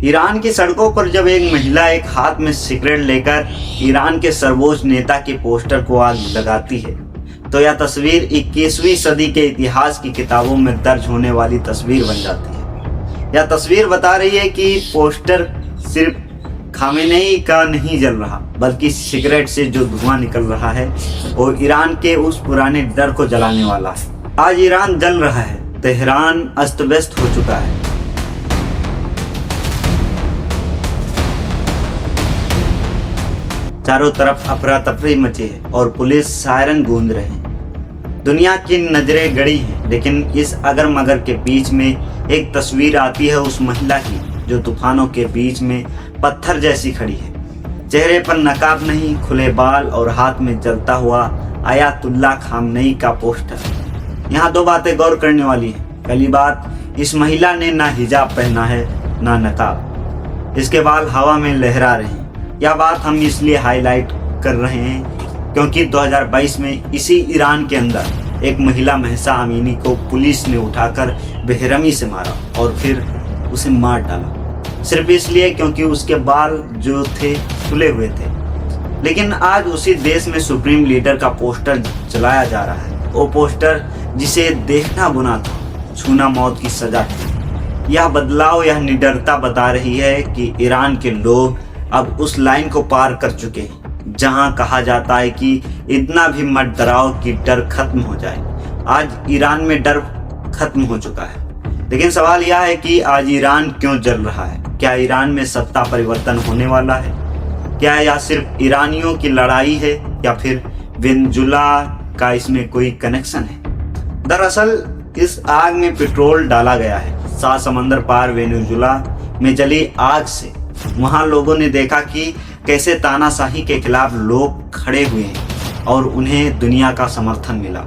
Iran की सड़कों पर जब एक महिला एक हाथ में सिगरेट लेकर ईरान के सर्वोच्च नेता के पोस्टर को आग लगाती है तो यह तस्वीर 21वीं सदी के इतिहास की किताबों में दर्ज होने वाली तस्वीर बन जाती है। यह तस्वीर बता रही है कि पोस्टर सिर्फ खामेनेई का नहीं जल रहा, बल्कि सिगरेट से जो धुआं निकल रहा है वो ईरान के उस पुराने डर को जलाने वाला है। आज ईरान जल रहा है, तेहरान अस्त व्यस्त हो चुका है। चारों तरफ अफरा तफरी मची है और पुलिस सायरन गूंज रहे हैं। दुनिया की नजरें गड़ी हैं, लेकिन इस अगर मगर के बीच में एक तस्वीर आती है उस महिला की जो तूफानों के बीच में पत्थर जैसी खड़ी है। चेहरे पर नकाब नहीं, खुले बाल और हाथ में जलता हुआ आयातुल्ला खामनेई का पोस्टर। यहाँ दो बातें गौर करने वाली हैं। पहली बात, इस महिला ने ना हिजाब पहना है ना नकाब, इसके बाल हवा में लहरा रहे हैं। यह बात हम इसलिए हाईलाइट कर रहे हैं क्योंकि 2022 में इसी ईरान के अंदर एक महिला महसा अमीनी को पुलिस ने उठाकर बेरहमी से मारा और फिर उसे मार डाला, सिर्फ इसलिए क्योंकि उसके बाल जो थे खुले हुए थे। लेकिन आज उसी देश में सुप्रीम लीडर का पोस्टर जलाया जा रहा है। वो पोस्टर जिसे देखना गुनाह था, छूना मौत की सजा थी। यह बदलाव, यह निडरता बता रही है कि ईरान के लोग अब उस लाइन को पार कर चुके हैं जहां कहा जाता है कि इतना भी मत डराओ कि डर खत्म हो जाए। आज ईरान में डर खत्म हो चुका है। लेकिन सवाल यह है कि आज ईरान क्यों जल रहा है? क्या ईरान में सत्ता परिवर्तन होने वाला है? क्या यह सिर्फ ईरानियों की लड़ाई है या फिर वेनेजुला का इसमें कोई कनेक्शन है? दरअसल इस आग में पेट्रोल डाला गया है। 7 समंदर पार वेनेजुला में जली आग से वहां लोगों ने देखा कि कैसे तानाशाही के खिलाफ लोग खड़े हुए हैं और उन्हें दुनिया का समर्थन मिला।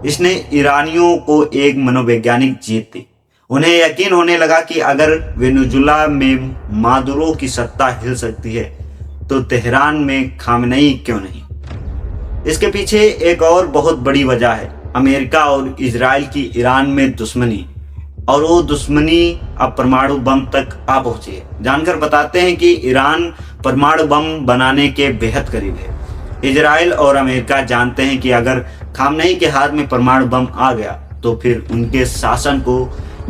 इसने ईरानियों को एक मनोवैज्ञानिक जीत दी। उन्हें यकीन होने लगा कि अगर वेनेजुला में मादुरो की सत्ता हिल सकती है तो तेहरान में खामेनेई क्यों नहीं। इसके पीछे एक और बहुत बड़ी वजह है, अमेरिका और इजराइल की ईरान में दुश्मनी, और वो दुश्मनी अब परमाणु बम तक आ पहुंची है। जानकर बताते हैं कि ईरान परमाणु बम बनाने के बेहद करीब है। इजराइल और अमेरिका जानते हैं कि अगर खामनेई के हाथ में परमाणु बम आ गया तो फिर उनके शासन को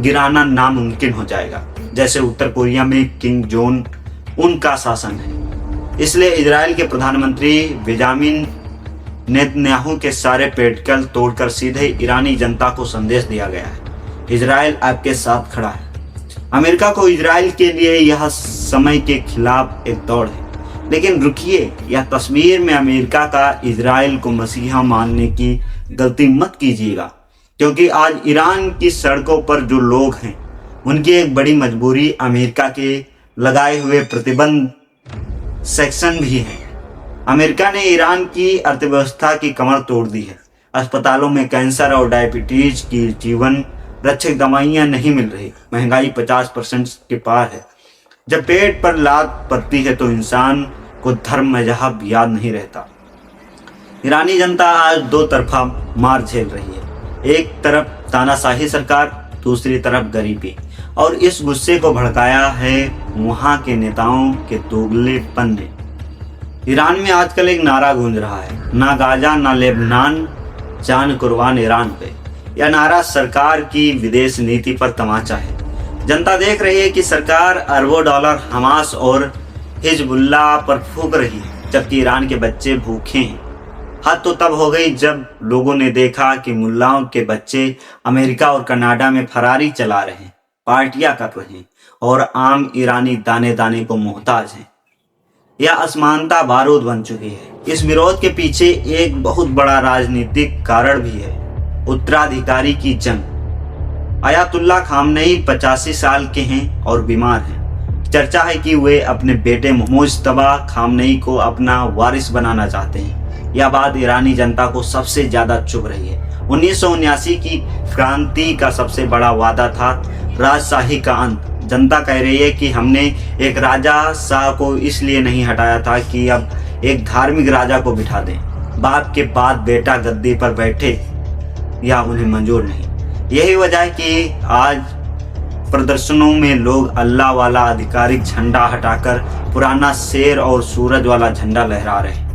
गिराना नामुमकिन हो जाएगा, जैसे उत्तर कोरिया में किम जोंग उनका शासन है। इसलिए इजराइल के प्रधानमंत्री बेंजामिन नेतन्याहू के सारे प्रोटोकॉल तोड़कर सीधे ईरानी जनता को संदेश दिया गया है, इजराइल आपके साथ खड़ा है। अमेरिका को इजराइल के लिए यह समय के खिलाफ एक दौड़ है। लेकिन रुकिए, यह तस्वीर में अमेरिका का इजराइल को मसीहा मानने की गलती मत कीजिएगा, क्योंकि आज ईरान की सड़कों पर जो लोग हैं उनकी एक बड़ी मजबूरी अमेरिका के लगाए हुए प्रतिबंध सेक्शन भी है। अमेरिका ने ईरान की अर्थव्यवस्था की कमर तोड़ दी है। अस्पतालों में कैंसर और डायबिटीज की जीवन रक्षक दवाइयां नहीं मिल रही। महंगाई 50% के पार है। जब पेट पर लात पड़ती है तो इंसान को धर्म मजहब याद नहीं रहता। ईरानी जनता आज दो तरफा मार झेल रही है। एक तरफ तानाशाही सरकार, दूसरी तरफ गरीबी, और इस गुस्से को भड़काया है वहां के नेताओं के दोगलेपन ने। ईरान में आजकल एक नारा गूंज रहा है, ना गाजा ना लेबनान, जान कुर्बान ईरान पे। यह नारा सरकार की विदेश नीति पर तमाचा है। जनता देख रही है कि सरकार अरबों डॉलर हमास और हिजबुल्लाह पर फूंक रही है, जबकि ईरान के बच्चे भूखे हैं। हद तो तब हो गई जब लोगों ने देखा कि मुल्लाओं के बच्चे अमेरिका और कनाडा में फरारी चला रहे हैं, पार्टियां कर रहे हैं और आम ईरानी दाने दाने को मोहताज हैं। यह असमानता बारूद बन चुकी है। इस विरोध के पीछे एक बहुत बड़ा राजनीतिक कारण भी है, उत्तराधिकारी की जंग। आयातुल्ला खामनेई 85 साल के हैं और बीमार हैं। चर्चा है कि वे अपने बेटे मुज्तबा खामनेई को अपना वारिस बनाना चाहते हैं। यह बात ईरानी जनता को सबसे ज्यादा चुभ रही है। 1979 की क्रांति का सबसे बड़ा वादा था राजशाही का अंत। जनता कह रही है कि हमने एक राजा शाह को इसलिए नहीं हटाया था कि अब एक धार्मिक राजा को बिठा दें। बाप के बाद बेटा गद्दी पर बैठे या उन्हें मंजूर नहीं। यही वजह है कि आज प्रदर्शनों में लोग अल्लाह वाला आधिकारिक झंडा हटाकर पुराना शेर और सूरज वाला झंडा लहरा रहे हैं।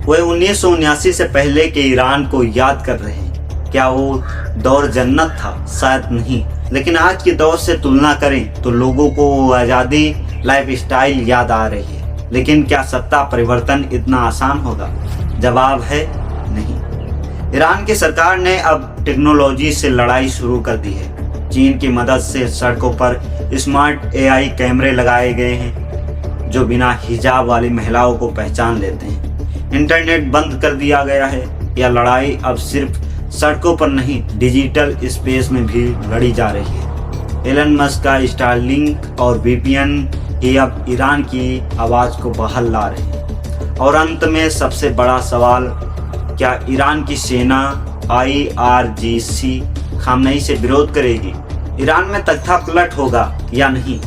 वे 1979 से पहले के ईरान को याद कर रहे हैं। क्या वो दौर जन्नत था? शायद नहीं, लेकिन आज के दौर से तुलना करें तो लोगों को वो आज़ादी लाइफस्टाइल याद आ रही है। लेकिन क्या सत्ता परिवर्तन इतना आसान होगा? जवाब है नहीं। ईरान की सरकार ने अब टेक्नोलॉजी से लड़ाई शुरू कर दी है। चीन की मदद से सड़कों पर स्मार्ट AI कैमरे लगाए गए हैं जो बिना हिजाब वाली महिलाओं को पहचान लेते हैं। इंटरनेट बंद कर दिया गया है। यह लड़ाई अब सिर्फ सड़कों पर नहीं, डिजिटल स्पेस में भी लड़ी जा रही है। एलन मस्क का स्टारलिंक और VPN ये अब ईरान की आवाज़ को बहाल ला रहे हैं। और अंत में सबसे बड़ा सवाल, क्या ईरान की सेना IRGC खामनेई से विरोध करेगी? ईरान में तख्ता पलट होगा या नहीं,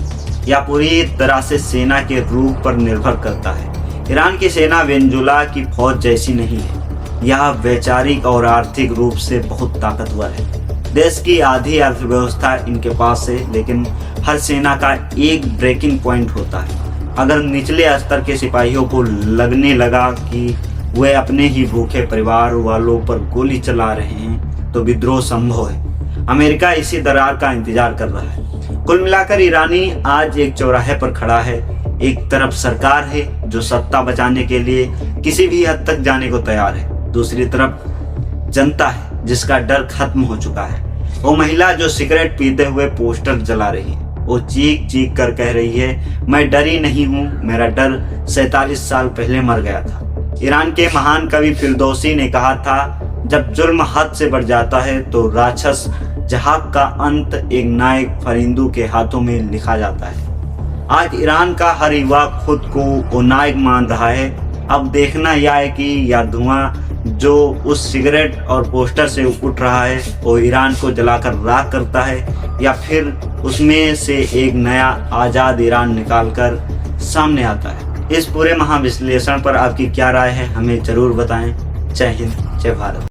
या पूरी तरह से सेना के रूप पर निर्भर करता है। ईरान की सेना वेनेजुला की फौज जैसी नहीं है। यह वैचारिक और आर्थिक रूप से बहुत ताकतवर है। देश की आधी अर्थव्यवस्था इनके पास है, लेकिन हर सेना का एक ब्रेकिंग पॉइंट होता है। अगर निचले स्तर के सिपाहियों को लगने लगा कि वे अपने ही भूखे परिवार वालों पर गोली चला रहे हैं तो विद्रोह संभव है। अमेरिका इसी दरार का इंतजार कर रहा है। कुल मिलाकर ईरानी आज एक चौराहे पर खड़ा है। एक तरफ सरकार है जो सत्ता बचाने के लिए किसी भी हद तक जाने को तैयार है। दूसरी तरफ जनता है जिसका डर खत्म हो चुका है। वो महिला जो सिगरेट पीते हुए पोस्टर जला रही है, वो चीख चीख कर कह रही है, मैं डरी नहीं हूँ, मेरा डर 47 साल पहले मर गया था। ईरान के महान कवि फिरदौसी ने कहा था, जब जुल्म हद से बढ़ जाता है तो राक्षस जहां का अंत एक नायक फरिंदू के हाथों में लिखा जाता है। आज ईरान का हर युवा खुद को वो नायक मान रहा है। अब देखना यह है कि यह धुआं जो उस सिगरेट और पोस्टर से उठ रहा है वो ईरान को जलाकर राख करता है, या फिर उसमें से एक नया आज़ाद ईरान निकालकर सामने आता है। इस पूरे महाविश्लेषण पर आपकी क्या राय है, हमें जरूर बताएं। जय हिंद, जय भारत।